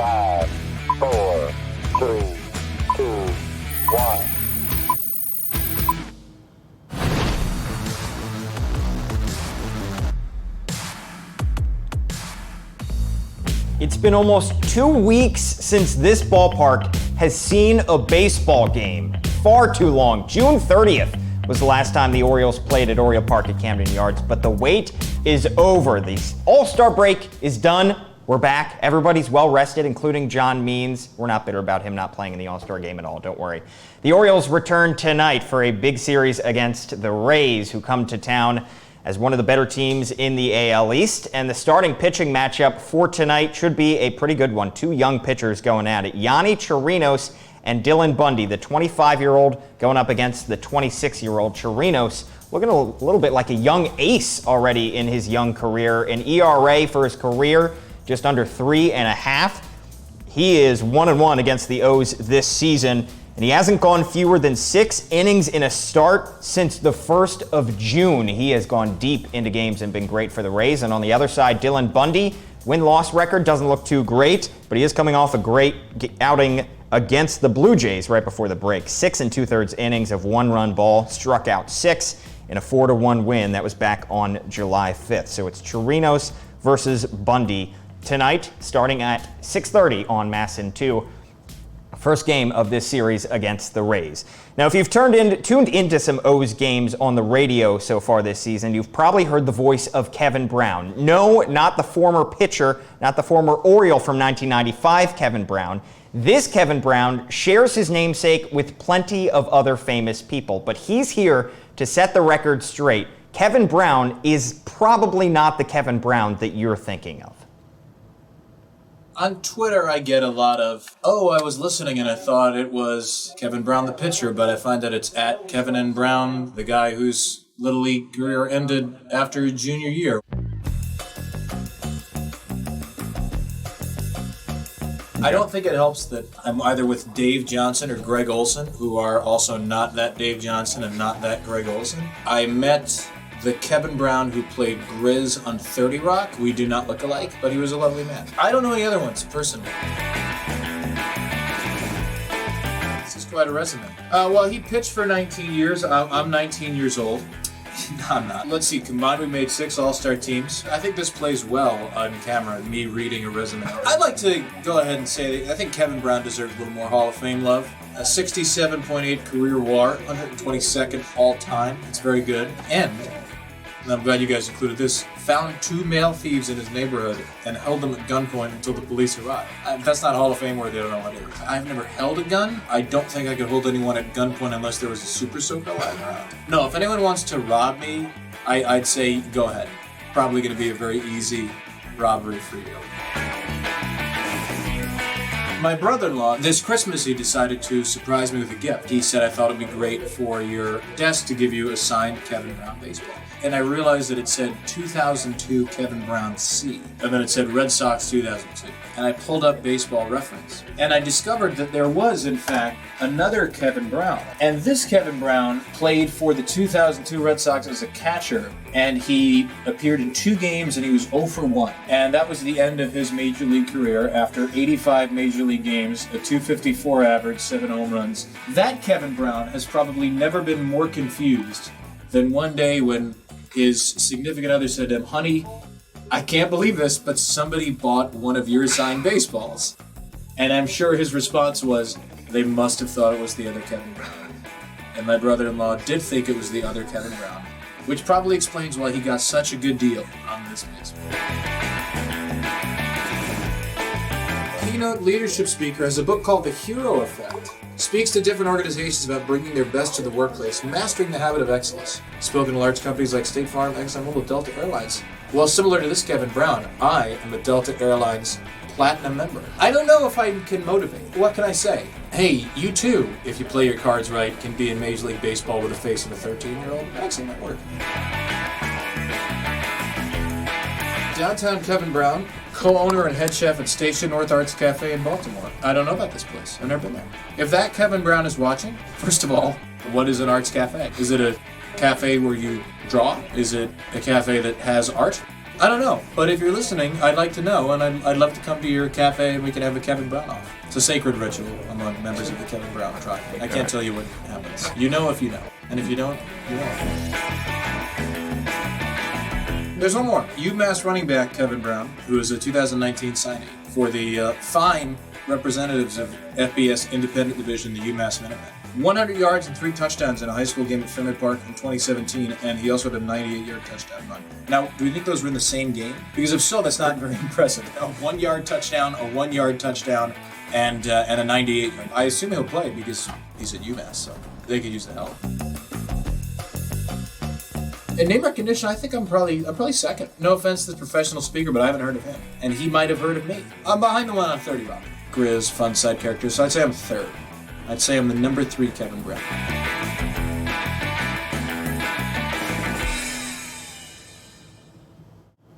5, 4, 3, 2, 1. It's been almost 2 weeks since this ballpark has seen a baseball game. Far too long. June 30th was the last time the Orioles played at Oriole Park at Camden Yards, but the wait is over. The All-Star break is done. We're back. Everybody's well rested, including John Means. We're not bitter about him not playing in the All-Star game at all, don't worry. The Orioles return tonight for a big series against the Rays, who come to town as one of the better teams in the AL East. And the starting pitching matchup for tonight should be a pretty good one. Two young pitchers going at it. Yonny Chirinos and Dylan Bundy, the 25-year-old going up against the 26-year-old. Chirinos looking a little bit like a young ace already in his young career. An ERA for his career, just under 3.5. He is 1-1 against the O's this season, and he hasn't gone fewer than 6 innings in a start since the 1st of June. He has gone deep into games and been great for the Rays. And on the other side, Dylan Bundy, win-loss record doesn't look too great, but he is coming off a great outing against the Blue Jays right before the break. 6 2/3 innings of one-run ball, struck out 6 in a 4-1 win. That was back on July 5th. So it's Chirinos versus Bundy tonight, starting at 6:30 on MASN 2. First game of this series against the Rays. Now, if you've tuned into some O's games on the radio so far this season, you've probably heard the voice of Kevin Brown. No, not the former pitcher, not the former Oriole from 1995 Kevin Brown. This Kevin Brown shares his namesake with plenty of other famous people, but he's here to set the record straight. Kevin Brown is probably not the Kevin Brown that you're thinking of. On Twitter, I get a lot of, I was listening and I thought it was Kevin Brown, the pitcher, but I find that it's at Kevin N. Brown, the guy whose Little League career ended after his junior year. I don't think it helps that I'm either with Dave Johnson or Greg Olson, who are also not that Dave Johnson and not that Greg Olson. I met the Kevin Brown who played Grizz on 30 Rock. We do not look alike, but he was a lovely man. I don't know any other ones, personally. This is quite a resume. Well, he pitched for 19 years. I'm 19 years old. No, I'm not. Let's see, combined we made 6 All-Star teams. I think this plays well on camera, me reading a resume. I'd like to go ahead and say that I think Kevin Brown deserves a little more Hall of Fame love. A 67.8 career WAR, 122nd all-time. It's very good. And I'm glad you guys included this, found 2 male thieves in his neighborhood and held them at gunpoint until the police arrived. That's not Hall of Fame worthy, I don't know what it is. I've never held a gun. I don't think I could hold anyone at gunpoint unless there was a super soaker lying around. No, if anyone wants to rob me, I'd say go ahead. Probably going to be a very easy robbery for you. My brother-in-law, this Christmas, he decided to surprise me with a gift. He said, I thought it'd be great for your desk to give you a signed Kevin Brown baseball. And I realized that it said 2002 Kevin Brown C. And then it said Red Sox 2002. And I pulled up Baseball Reference. And I discovered that there was, in fact, another Kevin Brown. And this Kevin Brown played for the 2002 Red Sox as a catcher. And he appeared in 2 games and he was 0 for 1. And that was the end of his Major League career after 85 Major League games, a .254 average, 7 home runs. That Kevin Brown has probably never been more confused than one day when his significant other said to him, honey, I can't believe this, but somebody bought one of your signed baseballs. And I'm sure his response was, they must have thought it was the other Kevin Brown. And my brother-in-law did think it was the other Kevin Brown, which probably explains why he got such a good deal on this baseball. Keynote leadership speaker has a book called The Hero Effect. Speaks to different organizations about bringing their best to the workplace, mastering the habit of excellence. Spoken to large companies like State Farm, ExxonMobil, Delta Airlines. Well, similar to this Kevin Brown, I am a Delta Airlines Platinum member. I don't know if I can motivate. What can I say? Hey, you too, if you play your cards right, can be in Major League Baseball with the face of a 13-year-old. Excellent work. Downtown Kevin Brown, co-owner and head chef at Station North Arts Cafe in Baltimore. I don't know about this place. I've never been there. If that Kevin Brown is watching, first of all, what is an arts cafe? Is it a cafe where you draw? Is it a cafe that has art? I don't know, but if you're listening, I'd like to know, and I'd love to come to your cafe and we can have a Kevin Brown off. It's a sacred ritual among members of the Kevin Brown tribe. I can't tell you what happens. You know if you know, and if you don't, you don't. There's one more. UMass running back Kevin Brown, who is a 2019 signee for the fine representatives of FBS Independent Division, the UMass Minutemen. 100 yards and 3 touchdowns in a high school game at Fenway Park in 2017, and he also had a 98-yard touchdown run. Now, do we think those were in the same game? Because if so, that's not very impressive. A 1-yard touchdown, a 1-yard touchdown, and a 98-yard. I assume he'll play because he's at UMass, so they could use the help. In name recognition, I think I'm probably second. No offense to the professional speaker, but I haven't heard of him, and he might have heard of me. I'm behind the one on 30 Rock. Grizz, fun side character, so I'd say I'm third. I'd say I'm the number 3 Kevin Brown.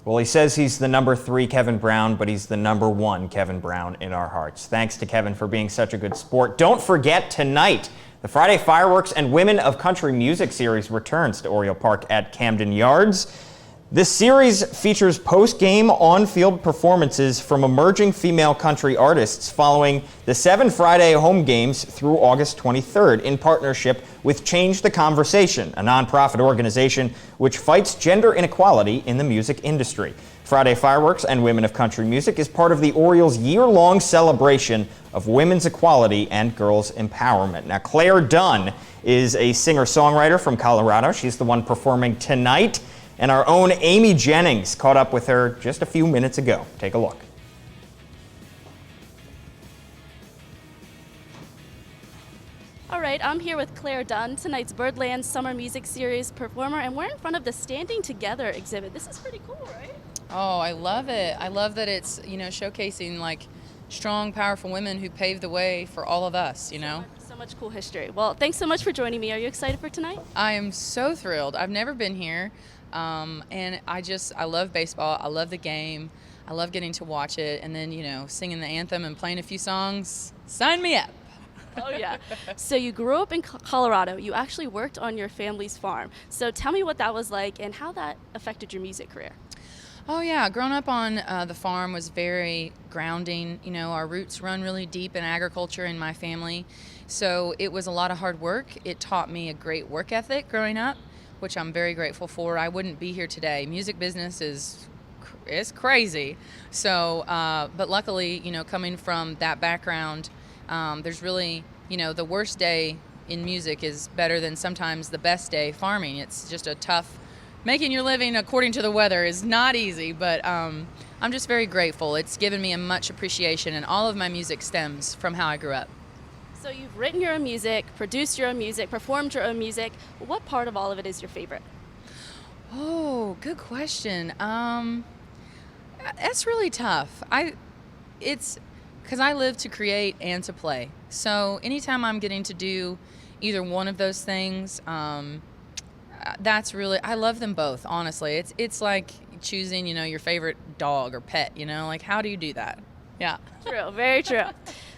Well, he says he's the number 3 Kevin Brown, but he's the number 1 Kevin Brown in our hearts. Thanks to Kevin for being such a good sport. Don't forget, tonight, the Friday Fireworks and Women of Country Music series returns to Oriole Park at Camden Yards. This series features post-game on-field performances from emerging female country artists following the 7 Friday home games through August 23rd in partnership with Change the Conversation, a nonprofit organization which fights gender inequality in the music industry. Friday Fireworks and Women of Country Music is part of the Orioles' year-long celebration of women's equality and girls' empowerment. Now, Claire Dunn is a singer-songwriter from Colorado. She's the one performing tonight. And our own Amy Jennings caught up with her just a few minutes ago. Take a look. All right, I'm here with Claire Dunn, tonight's Birdland Summer Music Series performer, and we're in front of the Standing Together exhibit. This is pretty cool, right? Oh, I love it. I love that it's, showcasing like strong, powerful women who paved the way for all of us, So much cool history. Well, thanks so much for joining me. Are you excited for tonight? I am so thrilled. I've never been here. And I love baseball. I love the game. I love getting to watch it. And then, singing the anthem and playing a few songs. Sign me up. Oh, yeah. So you grew up in Colorado. You actually worked on your family's farm. So tell me what that was like and how that affected your music career. Oh, yeah. Growing up on the farm was very grounding. Our roots run really deep in agriculture in my family. So it was a lot of hard work. It taught me a great work ethic growing up, which I'm very grateful for. I wouldn't be here today. Music business is crazy. So, but luckily, coming from that background, there's really, the worst day in music is better than sometimes the best day farming. It's just a tough, making your living according to the weather is not easy, but I'm just very grateful. It's given me a much appreciation, and all of my music stems from how I grew up. So you've written your own music, produced your own music, performed your own music. What part of all of it is your favorite? Oh, good question. That's really tough. It's because I live to create and to play. So anytime I'm getting to do either one of those things, that's really, I love them both, honestly. It's like choosing, your favorite dog or pet, like how do you do that? Yeah. True, very true.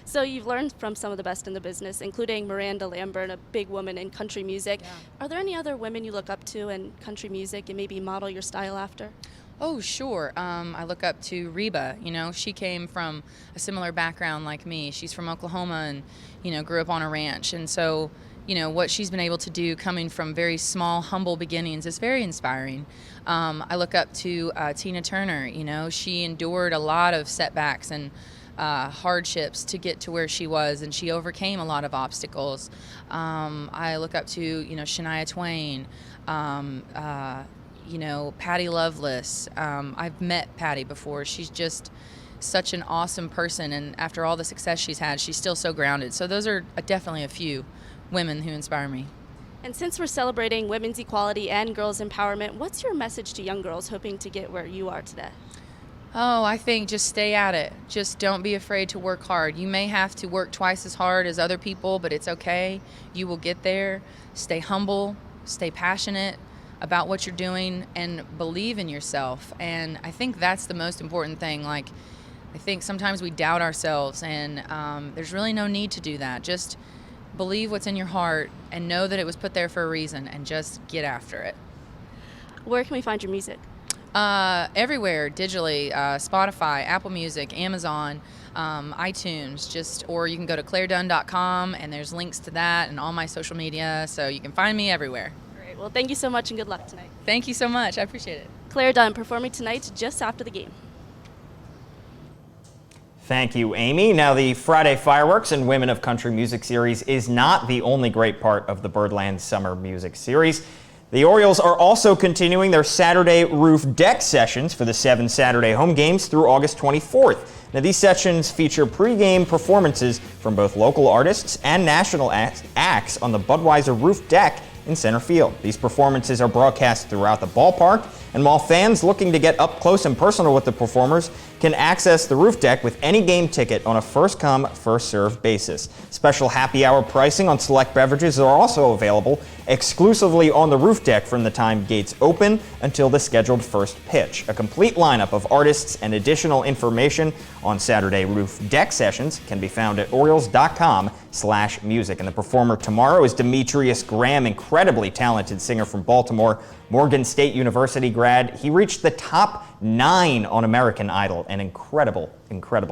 So you've learned from some of the best in the business, including Miranda Lambert, a big woman in country music. Yeah. Are there any other women you look up to in country music and maybe model your style after? Oh, sure. I look up to Reba. She came from a similar background like me. She's from Oklahoma and, grew up on a ranch. And so, what she's been able to do coming from very small, humble beginnings is very inspiring. I look up to Tina Turner. She endured a lot of setbacks and hardships to get to where she was, and she overcame a lot of obstacles. I look up to, Shania Twain, Patti Loveless. I've met Patti before. She's just such an awesome person, and after all the success she's had, she's still so grounded. So those are definitely a few women who inspire me. And since we're celebrating women's equality and girls' empowerment, what's your message to young girls hoping to get where you are today? Oh, I think just stay at it. Just don't be afraid to work hard. You may have to work twice as hard as other people, but it's okay. You will get there. Stay humble, stay passionate about what you're doing, and believe in yourself. And I think that's the most important thing. I think sometimes we doubt ourselves, and there's really no need to do that. Just believe what's in your heart and know that it was put there for a reason, and just get after it. Where can we find your music? Everywhere, digitally, Spotify, Apple Music, Amazon, iTunes, or you can go to clairedunn.com, and there's links to that and all my social media, so you can find me everywhere. Great. Well, thank you so much and good luck tonight. Thank you so much. I appreciate it. Claire Dunn performing tonight just after the game. Thank you, Amy. Now, the Friday Fireworks and Women of Country Music Series is not the only great part of the Birdland Summer Music Series. The Orioles are also continuing their Saturday roof deck sessions for the 7 Saturday home games through August 24th. Now, these sessions feature pregame performances from both local artists and national acts on the Budweiser roof deck in center field. These performances are broadcast throughout the ballpark, and while fans looking to get up close and personal with the performers can access the roof deck with any game ticket on a first-come, first-served basis. Special happy hour pricing on select beverages are also available exclusively on the roof deck from the time gates open until the scheduled first pitch. A complete lineup of artists and additional information on Saturday roof deck sessions can be found at Orioles.com/music. And the performer tomorrow is Demetrius Graham, incredibly talented singer from Baltimore, Morgan State University grad. He reached the top 9 on American Idol, an incredible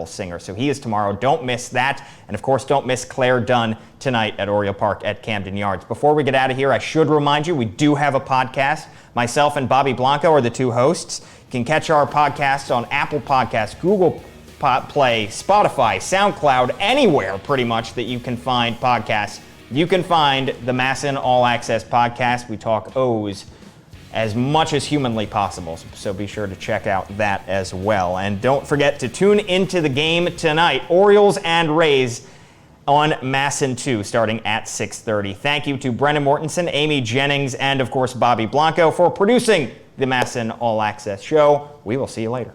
singer. So he is tomorrow. Don't miss that. And of course, don't miss Claire Dunn tonight at Oriole Park at Camden Yards. Before we get out of here, I should remind you, we do have a podcast. Myself and Bobby Blanco are the 2 hosts. You can catch our podcasts on Apple Podcasts, Google Play, Spotify, SoundCloud, anywhere pretty much that you can find podcasts. You can find the MASN All Access podcast. We talk O's as much as humanly possible, so be sure to check out that as well. And don't forget to tune into the game tonight, Orioles and Rays on MASN 2, starting at 6:30. Thank you to Brendan Mortensen, Amy Jennings, and of course Bobby Blanco for producing the MASN All Access show. We will see you later.